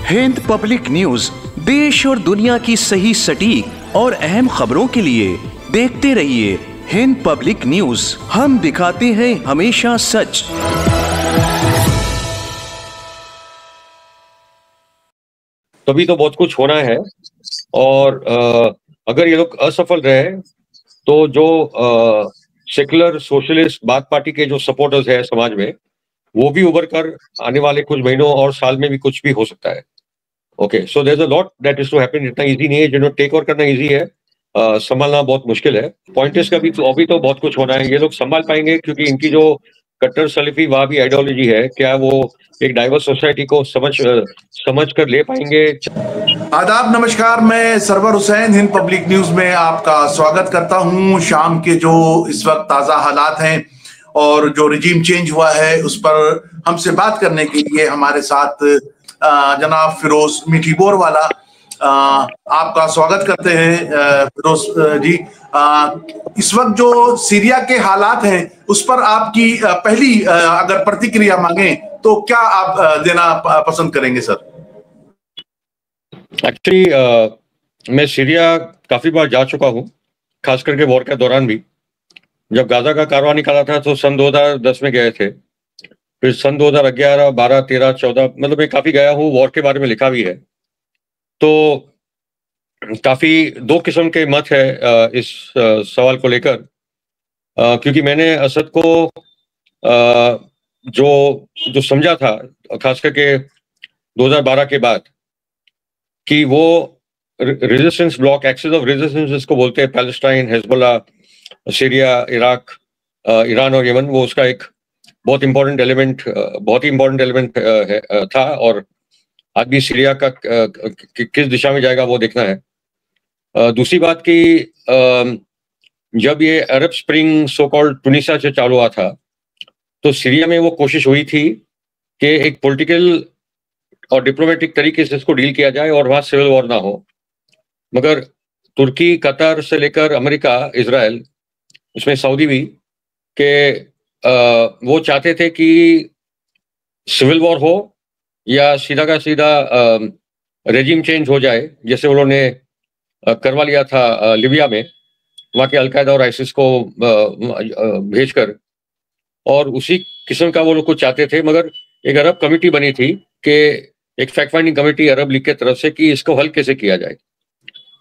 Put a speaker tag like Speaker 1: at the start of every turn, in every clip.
Speaker 1: Hind public news देश और दुनिया की सही सटीक और अहम खबरों के लिए देखते रहिए हिंद पब्लिक न्यूज। हम दिखाते हैं हमेशा सच।
Speaker 2: तभी तो बहुत कुछ होना है और अगर ये लोग असफल रहे तो जो सेकुलर सोशलिस्ट बाथ पार्टी के जो सपोर्टर्स है समाज में, वो भी उभर कर आने वाले कुछ महीनों और साल में भी कुछ भी हो सकता है। Okay, so there is a lot that is to happen. इतना इजी नहीं है, जिन्होंने टेक ओवर करना इजी है, संभालना बहुत मुश्किल है। पॉइंट इज का भी अभी तो बहुत कुछ होना है। ये लोग संभाल पाएंगे क्योंकि इनकी जो कट्टर सलफी वहाबी आइडियोलॉजी है, क्या वो एक डाइवर्स सोसाइटी को समझ कर ले पाएंगे?
Speaker 3: आदाब, नमस्कार, मैं सरवर हुसैन हिंद पब्लिक न्यूज में आपका स्वागत करता हूं। शाम के जो इस वक्त ताज़ा हालात हैं और जो रिजीम चेंज हुआ है उस पर हमसे बात करने के लिए हमारे साथ जनाब फिरोज मीठी बोर वाला, आपका स्वागत करते हैं। फिरोज जी, इस वक्त जो सीरिया के हालात हैं उस पर आपकी पहली अगर प्रतिक्रिया मांगे तो क्या आप देना पसंद करेंगे सर?
Speaker 2: एक्चुअली मैं सीरिया काफी बार जा चुका हूँ, खास करके वॉर के दौरान भी। जब गाजा का कारवां निकाला था तो सन 2010 में गए थे, फिर सन 2011, 12, 13, 14, मतलब मैं काफी गया हूँ। वॉर के बारे में लिखा भी है। तो काफी दो किस्म के मत है इस सवाल को लेकर, क्योंकि मैंने असद को जो समझा था, खास करके 2012 के बाद, कि वो resistance block, axis of resistance जिसको बोलते हैं, Palestine, Hezbollah, Syria, Iraq, Iran और यमन, वो उसका एक बहुत ही इंपॉर्टेंट एलिमेंट था। और आज भी सीरिया का किस दिशा में जाएगा वो देखना है। दूसरी बात कि जब ये अरब स्प्रिंग सो कॉल्ड टुनीसिया से चालू हुआ था तो सीरिया में वो कोशिश हुई थी कि एक पॉलिटिकल और डिप्लोमेटिक तरीके से इसको डील किया जाए और वहां सिविल वॉर ना हो। मगर तुर्की, कतर से लेकर अमेरिका, इजराइल, उसमें सऊदी भी, के वो चाहते थे कि सिविल वॉर हो या सीधा का सीधा रेजिम चेंज हो जाए, जैसे उन्होंने करवा लिया था लिबिया में, वहाँ के अलकायदा और आइसिस को भेजकर। और उसी किस्म का वो लोग कुछ चाहते थे। मगर एक अरब कमेटी बनी थी, कि एक फैक्ट फाइंडिंग कमेटी अरब लीग के तरफ से, कि इसको हल कैसे किया जाए।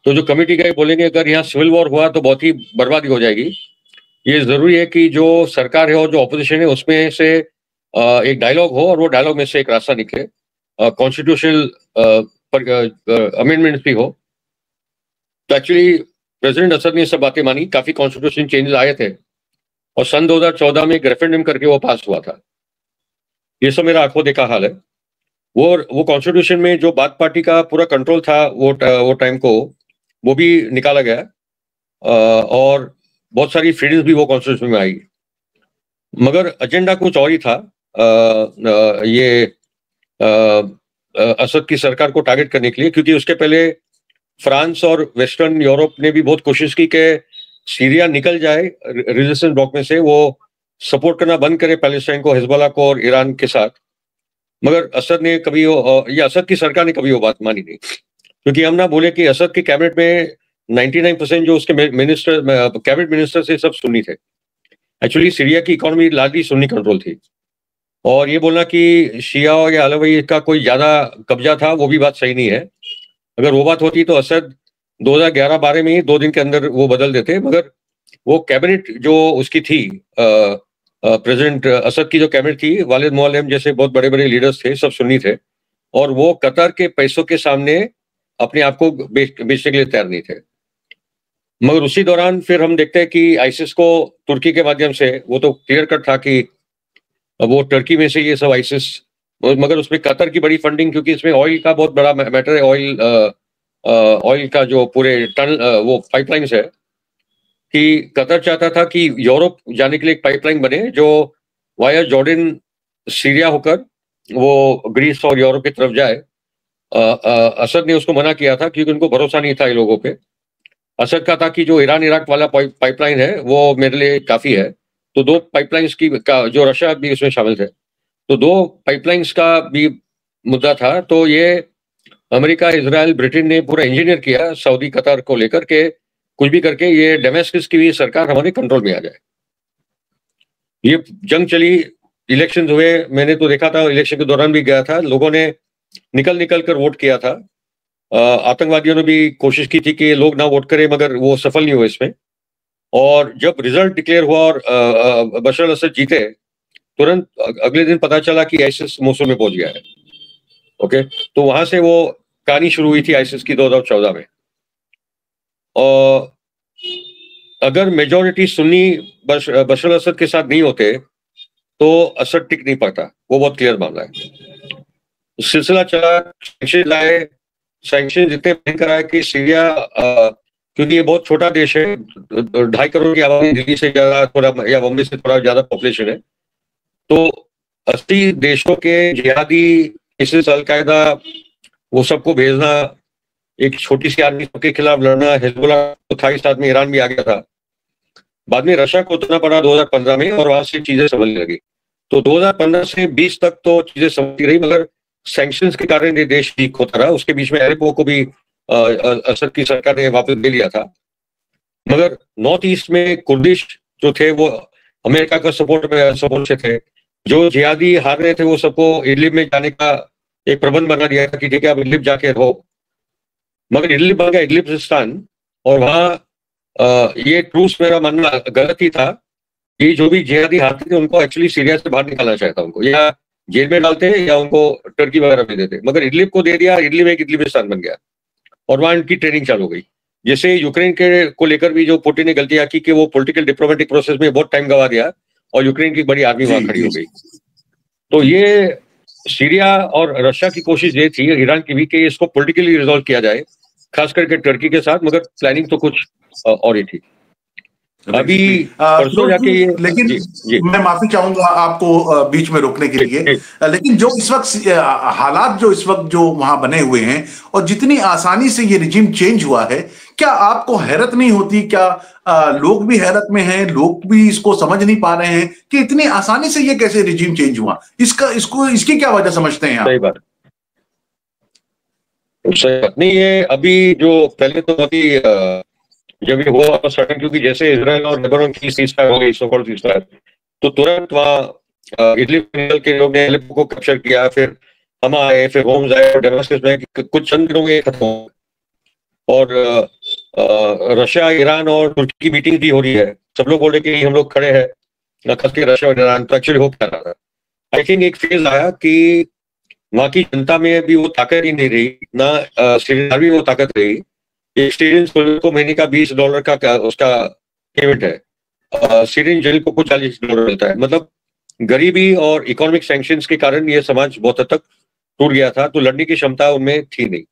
Speaker 2: तो जो कमेटी गए बोलेंगे अगर यहाँ सिविल वॉर हुआ तो बहुत ही बर्बादी हो जाएगी। ये जरूरी है कि जो सरकार है और जो ऑपोजिशन है उसमें से एक डायलॉग हो और वो डायलॉग में से एक रास्ता निकले, कॉन्स्टिट्यूशनल अमेंडमेंट भी हो। तो एक्चुअली प्रेसिडेंट असद ने सब बातें मानी, काफी कॉन्स्टिट्यूशन चेंजेस आए थे और सन 2014 में एक रेफरेंडम करके वो पास हुआ था। ये सब मेरा आंखों देखा हाल है। वो कॉन्स्टिट्यूशन में जो बाथ पार्टी का पूरा कंट्रोल था वो टाइम को, वो भी निकाला गया और बहुत सारी फ्रीडम्स भी वो कॉन्स्टिट्यूशन में आई। मगर एजेंडा कुछ और ही था। ये असद की सरकार को टारगेट करने के लिए, क्योंकि उसके पहले फ्रांस और वेस्टर्न यूरोप ने भी बहुत कोशिश की कि सीरिया निकल जाए रेजिस्टेंस ब्लॉक में से, वो सपोर्ट करना बंद करे पैलेस्टाइन को, हिजबुल्लाह को और ईरान के साथ। मगर असद ने कभी असद की सरकार ने कभी वो बात मानी नहीं, क्योंकि हम ना बोले कि असद के कैबिनेट में 99% जो उसके कैबिनेट मिनिस्टर से सब सुन्नी थे। एक्चुअली सीरिया की इकोनॉमी लार्जली सुन्नी कंट्रोल थी। और ये बोलना कि शिया या अलवी का कोई ज्यादा कब्जा था, वो भी बात सही नहीं है। अगर वो बात होती तो असद 2011-12 में ही 2 दिन के अंदर वो बदल देते। मगर वो कैबिनेट जो उसकी थी, प्रेसिडेंट असद की जो कैबिनेट थी, वालिद मुअल्लिम जैसे बहुत बड़े बड़े लीडर्स थे, सब सुन्नी थे और वो कतर के पैसों के सामने अपने आप को बेचने के लिए तैयार नहीं थे। मगर उसी दौरान फिर हम देखते हैं कि आइसिस को तुर्की के माध्यम से, वो तो क्लियर कट था कि वो टर्की में से ये सब आइसिस, मगर उसमें कतर की बड़ी फंडिंग, क्योंकि इसमें ऑयल का बहुत बड़ा मैटर है। ऑयल का जो पूरे टनल वो पाइपलाइंस है, कि कतर चाहता था कि यूरोप जाने के लिए एक पाइपलाइन बने जो वाया जॉर्डन, सीरिया होकर वो ग्रीस और यूरोप की तरफ जाए। असद ने उसको मना किया था क्योंकि उनको भरोसा नहीं था इन लोगों पे। असद का था कि जो ईरान इराक वाला पाइपलाइन है वो मेरे लिए काफी है। तो 2 पाइपलाइंस की जो रशिया भी उसमें शामिल थे, तो 2 पाइपलाइंस का भी मुद्दा था। तो ये अमेरिका, इजराइल, ब्रिटेन ने पूरा इंजीनियर किया सऊदी, कतर को लेकर के कुछ भी करके ये डेमेस्कस की भी सरकार हमारे कंट्रोल में आ जाए। ये जंग चली, इलेक्शन हुए, मैंने तो देखा था, इलेक्शन के दौरान भी गया था, लोगों ने निकल निकल कर वोट किया था। आतंकवादियों ने भी कोशिश की थी कि लोग ना वोट करें, मगर वो सफल नहीं हुए इसमें। और जब रिजल्ट डिक्लेयर हुआ और बशर अल असद जीते, तुरंत अगले दिन पता चला कि आईसिस मोसुल में पहुंच गया है। ओके, तो वहां से वो कहानी शुरू हुई थी आईसिस की 2014 में। और अगर मेजोरिटी सुन्नी बशर अल असद के साथ नहीं होते तो असद टिक नहीं पाता, वो बहुत क्लियर मामला है। सिलसिला चला, सैंक्शन लाए, सैंक्शन इतने भयंकर आए कि सीरिया, क्योंकि ये बहुत छोटा देश है, 2.5 करोड़ की आबादी, दिल्ली से ज्यादा थोड़ा या बॉम्बे से थोड़ा ज्यादा पॉपुलेशन है, तो 80 देशों के जिहादी, ISIS, अलकायदा, वो सबको भेजना, एक छोटी सी आर्मी के खिलाफ लड़ना, हिजबुल्लाह तो था ही साथ में, ईरान भी आ गया था। बाद में रशिया को उतरना पड़ा 2015 में, और वहां से चीजें संभलने लगी। तो 2015 से 20 तक तो चीजें संभलती रही, मगर सैंक्शंस के कारण ये देश वीक होता रहा। उसके बीच में अलेप्पो को भी असद की सरकार ने वापस ले लिया था। मगर नॉर्थ ईस्ट में कुर्दिश जो थे वो अमेरिका का सपोर्ट से थे। जो जिहादी हार रहे थे वो सबको इडलिब में जाने का एक प्रबंध बना दिया था कि ठीक है आप इडलिब जाके रहो। मगर इडलिब बन गया इडलिबिस्तान, और वहां ये ट्रूस मेरा मानना गलत ही था कि जो भी जिहादी हारते थे उनको एक्चुअली सीरिया से बाहर निकालना चाहता उनको, या जेल में डालते या उनको टर्की वगैरह में देते। मगर इडलिब को दे दिया, इडलिब एक इडलिबिस्तान बन गया, और वहां इनकी ट्रेनिंग चालू हो गई। जैसे यूक्रेन के को लेकर भी जो पुतिन ने गलतियां की कि वो पॉलिटिकल डिप्लोमेटिक प्रोसेस में बहुत टाइम गवा दिया, और यूक्रेन की बड़ी आर्मी वहां खड़ी हो गई। तो ये सीरिया और रशिया की कोशिश ये थी, ईरान की भी, कि इसको पॉलिटिकली रिजॉल्व किया जाए, खास करके टर्की के साथ, मगर प्लानिंग तो कुछ और ही थी। अभी परसों जाके ये,
Speaker 3: लेकिन
Speaker 2: जी,
Speaker 3: मैं माफी चाहूंगा आपको बीच में रोकने के लिए, लेकिन जो इस वक्त हालात जो इस वक्त जो वहां बने हुए हैं और जितनी आसानी से ये रिजीम चेंज हुआ है, क्या आपको हैरत नहीं होती? क्या लोग भी हैरत में हैं, लोग भी इसको समझ नहीं पा रहे हैं कि इतनी आसानी से ये कैसे रिजीम चेंज हुआ? इसकी क्या वजह समझते हैं आप?
Speaker 2: सही बात नहीं है। अभी जो पहले तो अभी जब ये हुआ सडन, क्योंकि जैसे इजराइल और लेबनान की सीज़फायर हो गई, सो कॉल्ड सीज़फायर, तो तुरंत वहाँ इडलिब के लोग ने अलेप्पो को कैप्चर किया, फिर हम आए, फिर होम्स आए, और डेमास्कस में कुछ चंद दिनों में खत्म हो। और रशिया, ईरान और तुर्की की मीटिंग भी हो रही है। सब लोग बोल रहे कि हम लोग खड़े हैं, खास के रशिया और ईरान। तो एक्चुअली हो क्या रहा था, आई थिंक एक फेज आया कि वहाँ की जनता में भी वो ताकत ही नहीं रही, ना सीरिया में वो ताकत रही। एक सीरियन सोल्जर को महीने का $20 का उसका पेमेंट है, सीरियन जेल को कुछ $40 मिलता है। मतलब गरीबी और इकोनॉमिक सैंक्शंस के कारण ये समाज बहुत हद तक टूट गया था, तो लड़ने की क्षमता उनमें थी नहीं।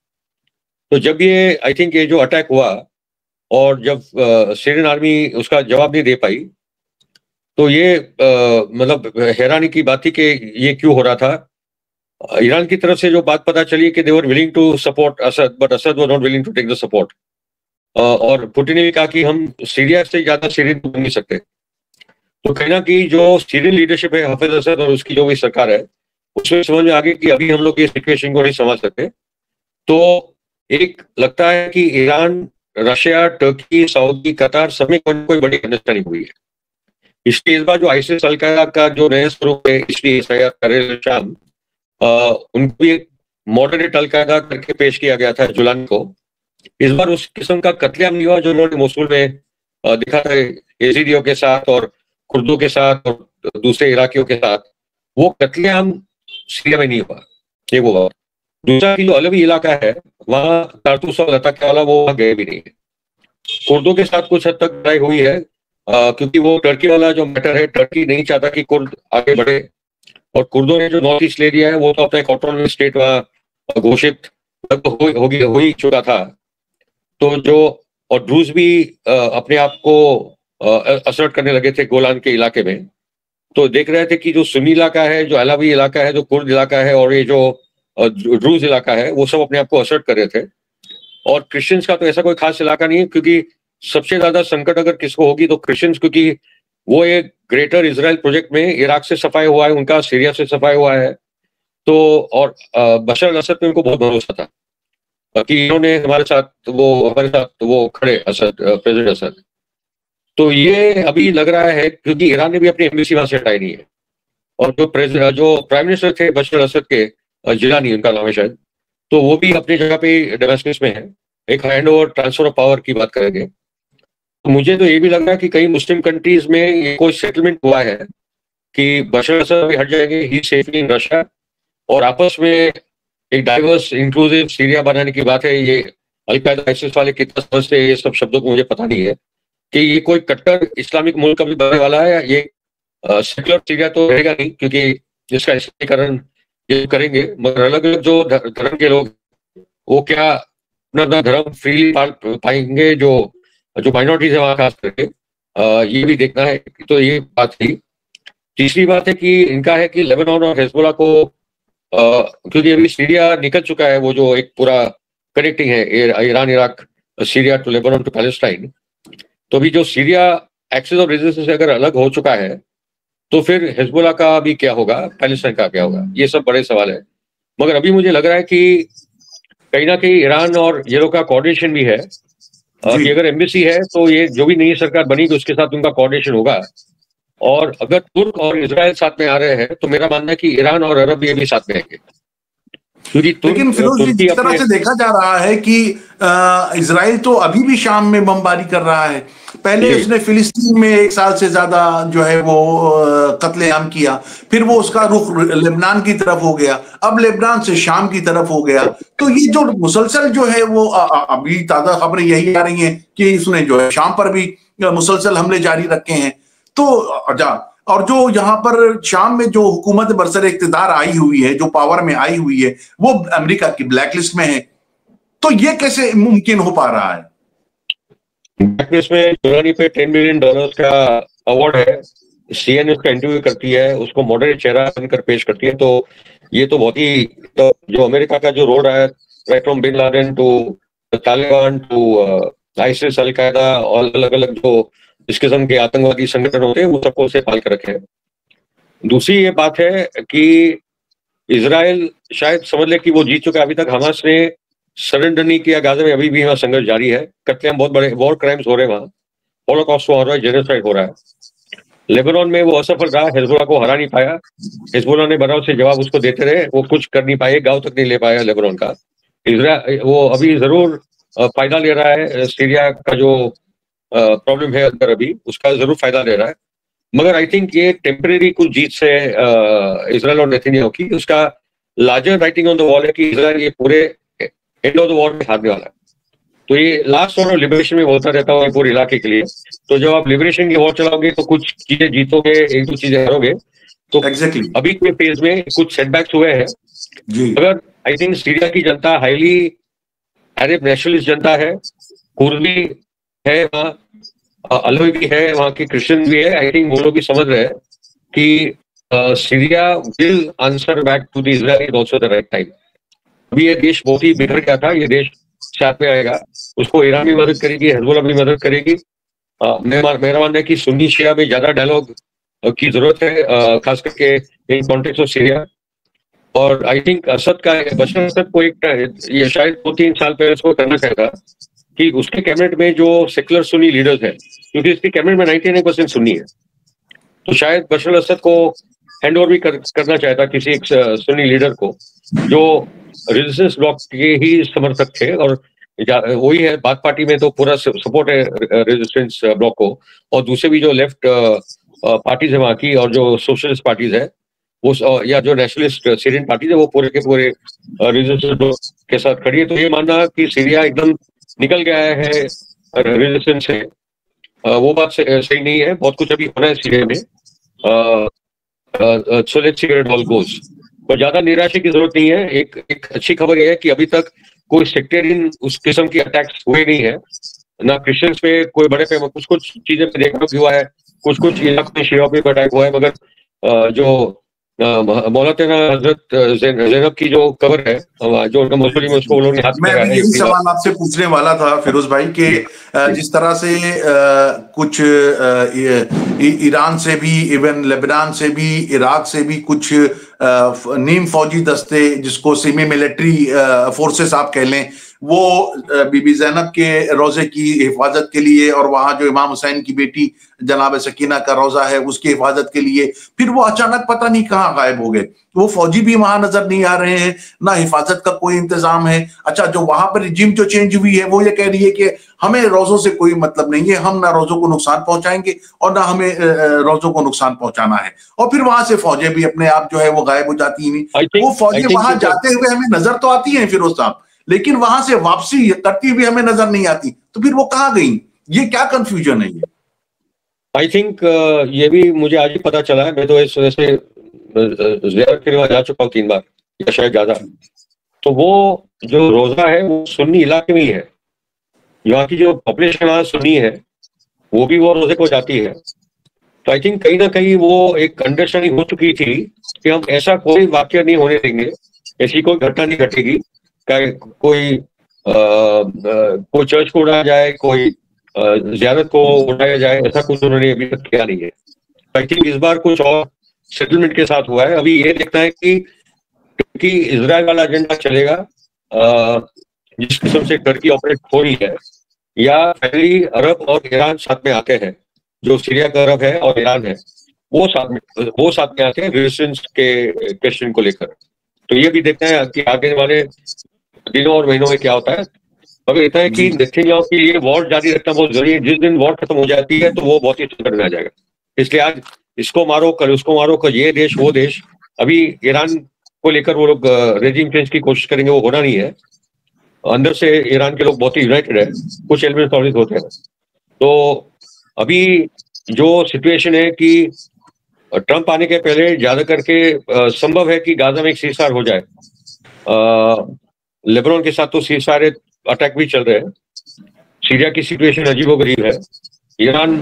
Speaker 2: तो जब ये, आई थिंक ये जो अटैक हुआ, और जब सीरियन आर्मी उसका जवाब नहीं दे पाई, तो ये मतलब हैरानी की बात थी कि ये क्यों हो रहा था। ईरान की तरफ से जो बात पता चली कि they were willing to support Assad, but Assad was not willing to take the support. और पुतिन ने भी कहा कि हम सीरिया से ज्यादा सीरियन बन नहीं सकते। तो कहना कि जो सीरियन लीडरशिप है, हाफिज असद और उसकी जो भी सरकार है, उसमें समझ में आ गया कि अभी हम लोग ये सिचुएशन को नहीं समझ सकते। तो एक लगता है कि ईरान, रशिया, टर्की, सऊदी, कतार, सब में कोई बड़ी अंडरस्टैंडिंग हुई है। इसलिए इस बार जो आईसिस, अलकायदा का जो नया स्वरूप है, इसलिए शाम, उनको एक मॉडरेट अलकायदा करके पेश किया गया था जुलान को। इस बार उस किस्म का कत्लेआम नहीं हुआ जो उन्होंने मोसुल में दिखा था यजीदियों के साथ और कुर्दों के साथ और दूसरे इराकियों के साथ। वो कत्लेआम सीरिया में नहीं हुआ, ये वो बात। दूसरा की जो अलवी इलाका है, वहां कारतूस और लताक्याला वो वहां गए भी नहीं है। कुर्दों के साथ कुछ हद तक लड़ाई हुई है, क्योंकि वो टर्की वाला जो मैटर है, टर्की नहीं चाहता कि कुर्द आगे बढ़े, और कुर्दों ने जो नॉर्थ ईस्ट ले लिया है वो तो अपना एक ऑटोनॉमस स्टेट वहां घोषित हो ही चुका था। तो जो, और ड्रूज भी अपने आप को असर्ट करने लगे थे गोलान के इलाके में। तो देख रहे थे कि जो सुन्नी इलाका है, जो अलावी इलाका है, जो कुर्द इलाका है, और ये जो ड्रूज इलाका है, वो सब अपने आप को असर्ट कर रहे थे। और क्रिश्चियंस का तो ऐसा कोई खास इलाका नहीं है, क्योंकि सबसे ज्यादा संकट अगर किसको होगी तो क्रिश्चियंस, क्योंकि वो एक ग्रेटर इजराइल प्रोजेक्ट में इराक से सफाया हुआ है, उनका सीरिया से सफाया हुआ है। तो और बशर अल असद पे उनको बहुत भरोसा था, कि इन्होंने हमारे साथ वो खड़े असद, प्रेसिडेंट असद। तो ये अभी लग रहा है क्योंकि ईरान ने भी अपनी एम्बेसी वहां से हटाई नहीं है, और जो प्राइम मिनिस्टर थे बशर असद के, जिलानी उनका नाम है शायद, तो वो भी अपनी जगह पे डेमास्कस में है। एक hand over transfer of power की बात करेंगे तो मुझे तो ये भी लग रहा है कि कई मुस्लिम कंट्रीज में ये कोई सेटलमेंट हुआ है कि बशर असद भी हट जाएंगे, ही सेफली इन रशिया, और आपस में एक डाइवर्स इंक्लूसिव सीरिया बनाने की बात है। ये अलकायदा आईसिस वाले कितना समझते हैं ये सब शब्दों को मुझे पता नहीं है कि ये कोई कट्टर इस्लामिक मुल्क कभी बनने वाला है, या ये सेक्युलर सीरिया तो रहेगा नहीं, क्योंकि इसका इस्लामीकरण ये करेंगे। मगर अलग अलग जो धर्म के लोग, वो क्या अपना धर्म फ्रीली पाएंगे, जो माइनॉरिटीज है वहां खास करके, ये भी देखना है। तो ये बात थी। तीसरी बात है कि इनका है कि लेबनान और हिजबुल्लाह को, क्योंकि अभी सीरिया निकल चुका है, वो जो एक पूरा कनेक्टिंग है Iran, Iraq, Syria to Lebanon to Palestine, तो अभी जो सीरिया एक्सिस ऑफ रेजिस्टेंस से अगर अलग हो चुका है तो फिर हिजबुल्लाह का भी क्या होगा, पैलेस्टाइन का क्या होगा, ये सब बड़े सवाल है। मगर अभी मुझे लग रहा है कि कहीं ना कहीं ईरान और ये लोग का कोऑर्डिनेशन भी है, कि अगर एम्बेसी है तो ये जो भी नई सरकार बनेगी उसके साथ उनका कोऑर्डिनेशन होगा। और अगर तुर्क और इजराइल साथ में आ रहे हैं तो मेरा मानना है कि ईरान और अरब ये भी साथ में आएंगे, क्योंकि
Speaker 3: लेकिन फिरोज जी, जिस तरह से देखा जा रहा है कि इजराइल तो अभी भी शाम में बमबारी कर रहा है। पहले उसने फिलिस्तीन में 1 साल से ज्यादा जो है वो कत्लेआम किया, फिर वो उसका रुख लेबनान की तरफ हो गया, अब लेबनान से शाम की तरफ हो गया। तो ये जो मुसलसल जो है वो अभी ताजा खबरें यही आ रही हैं कि उसने जो है शाम पर भी मुसलसल हमले जारी रखे हैं। तो और जो यहाँ पर शाम में जो हुकूमत बरसर इख्तिदार आई हुई है, जो पावर में आई हुई है, वो अमेरिका की ब्लैकलिस्ट में है। तो ये कैसे मुमकिन हो पा रहा है?
Speaker 2: ब्लैकलिस्ट में यूनानी पे $10 मिलियन का अवार्ड है। सीएन उसका इंटरव्यू करती है, उसको मॉडरेट चेहरा बनकर पेश करती है। तो ये तो बहुत ही, तो जो अमेरिका का जो रोल रहा है, right from Bin Laden to Taliban to ISIS, Al Qaeda, और अलग अलग जो इस किस्म के आतंकवादी संगठन होते हैं, वो सबको उसे पाल कर रखे हैं। दूसरी ये बात है कि इजराइल शायद समझ ले कि वो जीत चुका है। अभी तक हमास ने सरेंडर नहीं किया गाजा में, अभी भी वहां संघर्ष जारी है, कत्लेआम बहुत बड़े वॉर क्राइम्स हो रहे हैं वहां, हॉलोकॉस्ट हो रहा है, जेनोसाइड हो रहा है। लेबनान में वो असफल रहा, हिजबुल्लाह को हरा नहीं पाया। हिजबुल्लाह ने बनाव से जवाब उसको देते रहे, वो कुछ कर नहीं पाए, गांव तक नहीं ले पाया लेबनान का। इजराइल वो अभी जरूर फायदा ले रहा है, सीरिया का जो प्रॉब्लम है अंदर अभी, उसका जरूर फायदा ले रहा है। मगर आई थिंक ये टेम्परेरी कुछ जीत से इजराइल और नेतन्याहू की, उसका larger writing on the wall है कि इजराइल ये पूरे एंड ऑफ द वॉर में हारने वाला है। तो ये लास्ट वॉर लिबरेशन में होता रहता है पूरे इलाके के लिए। तो जब आप लिबरेशन की वॉर चलाओगे तो कुछ चीजें जीतोगे, एक दो चीजें हारोगे। तो अभी के फेज में कुछ सेटबैक्स हुए हैं, मगर आई थिंक सीरिया की जनता हाईली अरब नेशनलिस्ट जनता है, कुर्दी है वहाँ, अलवी भी है, वहाँ के क्रिश्चियन भी है। आई थिंक वो लोग भी समझ रहे हैं कि Syria will answer back to the Israel at also the right time. अभी ये देश बहुत ही बिखर गया था, ये देश साथ में आएगा, उसको ईरान भी मदद करेगी, हिजबुल्लाह भी मदद करेगी। मेरा मानना है कि सुन्नी शिया में ज्यादा डायलॉग की जरूरत है, खास करके इन कॉन्टेक्स्ट ऑफ सीरिया। और आई थिंक असद का, बशर असद को एक ये शायद 2-3 साल पहले उसको करना चाहिए था कि उसके कैबिनेट में जो सेकुलर सुन्नी लीडर्स हैं, क्योंकि इसके कैबिनेट में 99% सुन्नी है, तो शायद बशर असद को हैंड ओवर भी करना चाहिए था किसी एक सुन्नी लीडर को जो रेजिस्टेंस ब्लॉक के ही समर्थक थे। और वही है, बात पार्टी में तो पूरा सपोर्ट है रेजिस्टेंस ब्लॉक को, और दूसरे भी जो लेफ्ट पार्टीज है वहाँ की, और जो सोशलिस्ट पार्टीज है वो, या जो नेशनलिस्ट सीरियन पार्टीज है, वो पूरे के पूरे रेजिस्टेंस ब्लॉक के साथ खड़ी है। तो ये मानना कि सीरिया एकदम निकल गया है रेजिस्टेंस से, वो बात सही नहीं है। बहुत कुछ अभी होना है सीरिया में, so let's see where it all goes. पर ज्यादा निराशा की जरूरत नहीं है। एक अच्छी खबर यह है कि अभी तक कोई सेक्टेरियन उस किस्म की अटैक्स हुए नहीं है, ना क्रिश्चियंस पे कोई बड़े पे, कुछ चीजें पे देखने को हुआ है, कुछ इलाकों में शिया पे अटैक हुआ है। मगर जो मौलाना हजरत ज़ैनब की जो कबर है, जो उनका मौजूद में, उसको उन्होंने हाथ में लगाया है।
Speaker 3: यही सवाल आपसे पूछने वाला था फिरोज भाई कि जिस तरह से कुछ ईरान से भी, इवन लेबनान से भी, इराक से भी कुछ नीम फौजी दस्ते, जिसको सेमी मिलिट्री फोर्सेस आप कह लें, वो बीबी ज़ैनब के रोजे की हिफाजत के लिए, और वहां जो इमाम हुसैन की बेटी जनाब सकीना का रोजा है उसकी हिफाजत के लिए, फिर वो अचानक पता नहीं कहाँ गायब हो गए। वो फौजी भी वहां नजर नहीं आ रहे हैं, ना हिफाजत का कोई इंतजाम है। अच्छा, जो वहां पर रिजीम जो चेंज हुई है वो ये कह रही है कि हमें रोजों से कोई मतलब नहीं है, हम ना रोजों को नुकसान पहुंचाएंगे और ना हमें रोजों को नुकसान पहुंचाना है। और फिर वहां से फौजें भी अपने आप जो है वो गायब हो जाती हैं। वो फौजें वहां जाते हुए हमें नजर तो आती हैं फिरोज साहब, लेकिन वहां से वापसी करती हुई हमें नजर नहीं आती। तो फिर वो कहाँ गई? ये क्या कंफ्यूजन है ये?
Speaker 2: आई थिंक ये भी मुझे आज ही पता चला है। मैं तो इस वजह से ज़ियारत के लिए जा चुका हूँ 3 बार या शायद ज्यादा। तो वो जो रोजा है वो सुन्नी इलाके में ही है, यहाँ की जो पॉपुलेशन वहां सुन्नी है वो भी वो रोजे को जाती है। तो आई थिंक कहीं ना कहीं वो एक अंडरस्टैंडिंग हो चुकी थी कि हम ऐसा कोई वाक्य नहीं होने देंगे, ऐसी कोई घटना नहीं घटेगी, कोई चर्च को उड़ाया जाए, कोई ज़ियारत को उड़ाया जाए, ऐसा कुछ उन्होंने अभी तक किया नहीं है। आई थिंक इस बार कुछ और सेटलमेंट के साथ हुआ है। अभी ये देखना है कि इजराइल वाला एजेंडा चलेगा जिस किस्म से टर्की ऑपरेट हो रही है, या पहली अरब और ईरान साथ में आते हैं, जो सीरिया का अरब है और ईरान है वो साथ में आते हैं रेजिस्टेंस के क्वेश्चन को लेकर। तो ये भी देखना है कि आगे वाले दिनों और महीनों में क्या होता है। मगर इतना है कि नेतन्याहू के लिए वॉर जारी रखना बहुत जरूरी है। जिस दिन वॉर खत्म हो जाती है तो वो बहुत ही संकट में आ जाएगा। इसलिए आज इसको मारो, कल उसको मारो, कल ये देश वो देश। अभी ईरान को लेकर वो लोग रेजिम चेंज की कोशिश करेंगे, वो होना नहीं है। अंदर से ईरान के लोग बहुत ही यूनाइटेड है, कुछ एलिमेंट्स ऑलवेज होते हैं। तो अभी जो सिचुएशन है कि ट्रंप आने के पहले ज्यादा करके संभव है कि गाजा में एक सीजफायर हो जाए। लेबनान के साथ तो सीजफायर अटैक भी चल रहे हैं। सीरिया की सिचुएशन अजीबोगरीब है। ईरान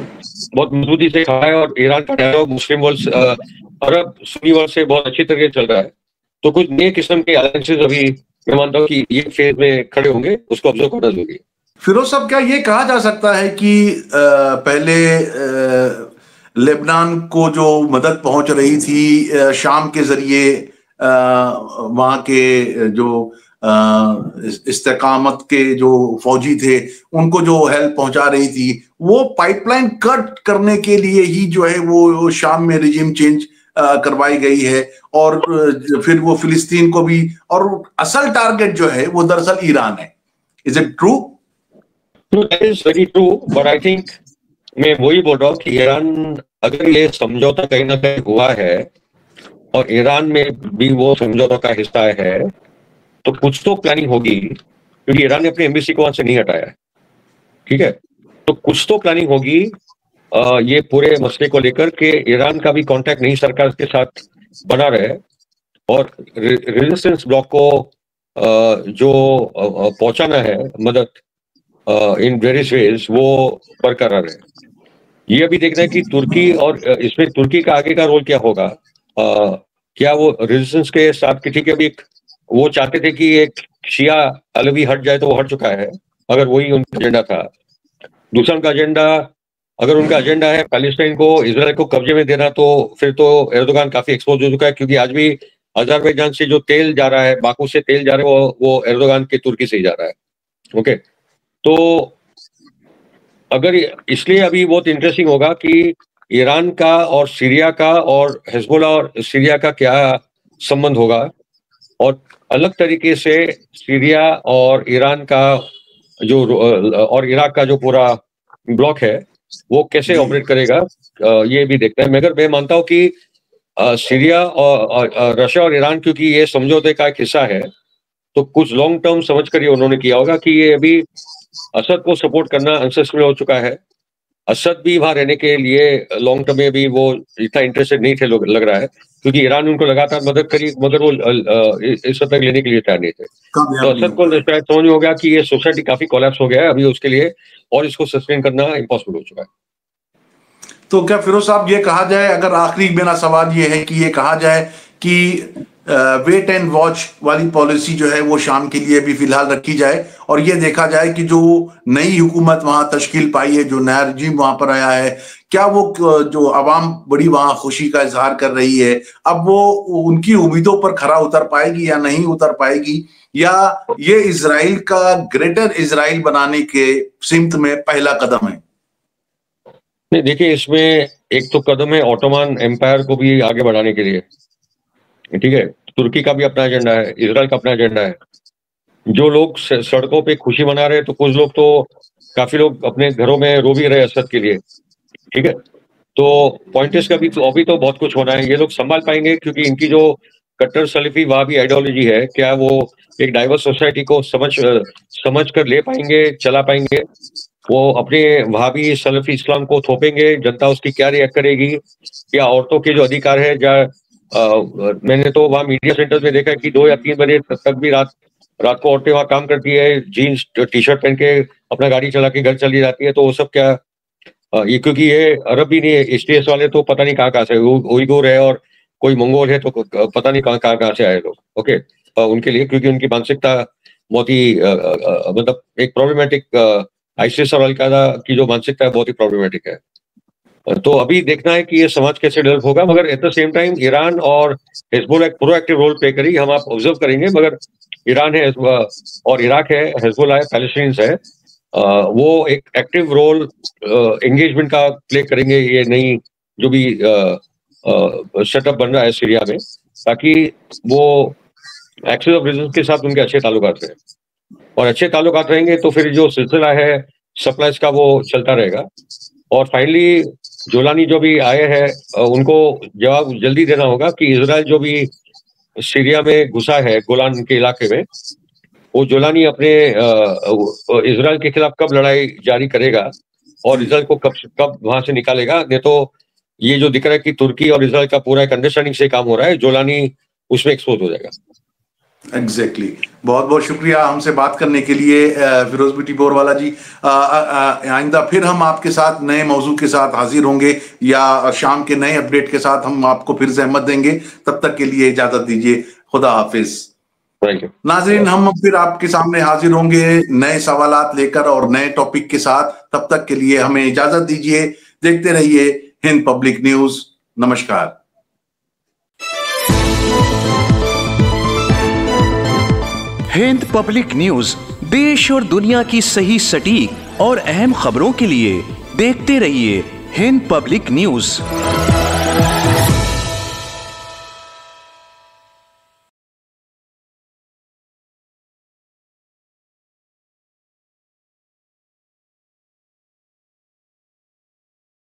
Speaker 2: बहुत मजबूती से खड़ा है और ईरान का डायलॉग मुस्लिम वर्ल्ड, अरब सुन्नी वर्ल्ड से बहुत अच्छी तरह चल रहा है। तो कुछ नए किस्म के अलायंसेस अभी मैं मानता हूँ कि ये फेज में खड़े होंगे, उसको ऑब्जर्व करना जरूरी है।
Speaker 3: फिरोज साहब, क्या ये कहा जा सकता है कि पहले लेबनान को जो मदद पहुंच रही थी शाम के जरिए, वहां के जो इस्तेकामत के जो फौजी थे उनको जो हेल्प पहुंचा रही थी, वो पाइपलाइन कट करने के लिए ही जो है वो शाम में रिजीम चेंज करवाई गई है। और फिर वो फिलिस्तीन को भी, और असल टारगेट जो है वो दरअसल ईरान है। Is it true?
Speaker 2: That is very true, but I think मैं वही बोल रहा हूँ कि ईरान, अगर ये समझौता कहीं ना कहीं हुआ है और ईरान में भी वो समझौता का हिस्सा है, तो कुछ तो प्लानिंग होगी, क्योंकि ईरान ने अपनी एम्बेसी को वहां से नहीं हटाया है। ठीक है, तो कुछ तो प्लानिंग होगी ये पूरे मसले को लेकर के ईरान का भी कांटेक्ट नई सरकार के साथ बना रहे और रेजिस्टेंस ब्लॉक को जो पहुंचाना है मदद इन वेरियस वेज वो बरकरार है। ये अभी देखना है कि तुर्की, और इसमें तुर्की का आगे का रोल क्या होगा। क्या वो रेजिस्टेंस के साथ की, ठीक है, अभी वो चाहते थे कि एक शिया अलवी हट जाए, तो वो हट चुका है, अगर वही उनका एजेंडा था। दूसरा उनका एजेंडा, अगर उनका एजेंडा है पैलेस्टाइन को, इजराइल को कब्जे में देना, तो फिर तो एर्दोगान काफी एक्सपोज हो चुका है, क्योंकि आज भी अजरबैजान से जो तेल जा रहा है, बाकू से तेल जा रहा है, वो एर्दोगान के तुर्की से ही जा रहा है। ओके, तो अगर, इसलिए अभी बहुत इंटरेस्टिंग होगा कि ईरान का और सीरिया का और हिजबुल्लाह और सीरिया का क्या संबंध होगा, और अलग तरीके से सीरिया और ईरान का जो और इराक का जो पूरा ब्लॉक है वो कैसे ऑपरेट करेगा, ये भी देखते हैं। मगर मैं मानता हूँ कि सीरिया और रशिया और ईरान, क्योंकि ये समझौते का एक हिस्सा है, तो कुछ लॉन्ग टर्म समझ कर ये उन्होंने किया होगा कि ये अभी असद को सपोर्ट करना अनसक्सेसफुल हो चुका है। असद भी वहां रहने के लिए लॉन्ग टर्म में भी वो इतना इंटरेस्टेड नहीं थे, लग रहा है, क्योंकि ईरान उनको लगातार मदद करी, मगर वो इस हद तक लेने के लिए तैयार नहीं थे। तो असद को शायद समझ हो गया कि ये सोसाइटी काफी कोलैप्स हो गया है अभी उसके लिए, और इसको सस्टेन करना इम्पॉसिबल हो चुका है।
Speaker 3: तो क्या फिरोज साहब ये कहा जाए, अगर आखिरी मेरा सवाल ये है कि ये कहा जाए कि वेट एंड वॉच वाली पॉलिसी जो है वो शाम के लिए भी फिलहाल रखी जाए, और ये देखा जाए कि जो नई हुकूमत वहां तश्कील पाई है, जो नया रजीम वहां पर आया है, क्या वो जो आवाम बड़ी वहां खुशी का इजहार कर रही है, अब वो उनकी उम्मीदों पर खरा उतर पाएगी या नहीं उतर पाएगी, या ये इजराइल का ग्रेटर इजराइल बनाने के सिमत में पहला कदम है?
Speaker 2: नहीं, देखिए, इसमें एक तो कदम है ऑटोमान एम्पायर को भी आगे बढ़ाने के लिए, ठीक है। तुर्की का भी अपना एजेंडा है, इजराइल का अपना एजेंडा है। जो लोग सड़कों पे खुशी मना रहे हैं, तो कुछ लोग तो काफी लोग अपने घरों में रो भी रहे असद के लिए, ठीक है। तो पॉइंटर्स का भी तो अभी तो बहुत कुछ होना है। ये लोग संभाल पाएंगे क्योंकि इनकी जो कट्टर सलफी वहाबी आइडियोलॉजी है, क्या वो एक डाइवर्स सोसाइटी को समझ कर ले पाएंगे, चला पाएंगे? वो अपने वहाबी सलफी इस्लाम को थोपेंगे, जनता उसकी क्या रिएक्ट करेगी? या औरतों के जो अधिकार है, मैंने तो वहाँ मीडिया सेंटर में देखा कि 2 या 3 बजे तक भी रात को औरतें वहाँ काम करती है, जीन्स टी शर्ट पहन के अपना गाड़ी चला के घर चली जाती है। तो वो सब क्या, ये क्योंकि ये अरब भी नहीं है, एसटीएस वाले तो पता नहीं कहाँ से, उइगुर है और कोई मंगोल है, तो पता नहीं कहाँ से आए लोग, ओके। उनके लिए, क्योंकि उनकी मानसिकता बहुत ही मतलब एक प्रॉब्लमेटिक, आईसिस और अलकायदा की जो मानसिकता है बहुत ही प्रॉब्लमेटिक है। तो अभी देखना है कि ये समाज कैसे डेवलप होगा। मगर at the same time Iran और हिजबुल्लाह एक प्रोएक्टिव रोल प्ले करेगी, हम आप ऑब्जर्व करेंगे। मगर ईरान है और इराक है, हिजबुल्लाह है, पैलेस्टीनियंस है, वो एक एक्टिव रोल एंगेजमेंट का प्ले करेंगे ये नई जो भी सेटअप बन रहा है सीरिया में, ताकि वो एक्सेस ऑफ रीजन के साथ उनके अच्छे ताल्लुकात रहे। और अच्छे ताल्लुकात रहेंगे तो फिर जो सिलसिला है सप्लाईज का वो चलता रहेगा। और फाइनली जोलानी जो भी आए हैं, उनको जवाब जल्दी देना होगा कि इजराइल जो भी सीरिया में घुसा है गोलान के इलाके में, वो जोलानी अपने इजराइल के खिलाफ कब लड़ाई जारी करेगा और इजराइल को कब वहां से निकालेगा। नहीं तो ये जो दिख रहा है कि तुर्की और इजराइल का पूरा एक अंडरस्टैंडिंग से काम हो रहा है, जोलानी उसमें एक्सपोज हो जाएगा।
Speaker 3: एग्जैक्टली बहुत बहुत शुक्रिया हमसे बात करने के लिए फिरोज बिटी बोरवाला जी। आइंदा फिर हम आपके साथ नए मौजू के साथ हाजिर होंगे या शाम के नए अपडेट के साथ हम आपको फिर जहमत देंगे। तब तक के लिए इजाजत दीजिए, खुदा हाफिज। नाजरीन, हम फिर आपके सामने हाजिर होंगे नए सवालात लेकर और नए टॉपिक के साथ। तब तक के लिए हमें इजाजत दीजिए। देखते रहिए हिंद पब्लिक न्यूज। नमस्कार।
Speaker 1: हिंद पब्लिक न्यूज देश और दुनिया की सही, सटीक और अहम खबरों के लिए देखते रहिए हिंद पब्लिक न्यूज।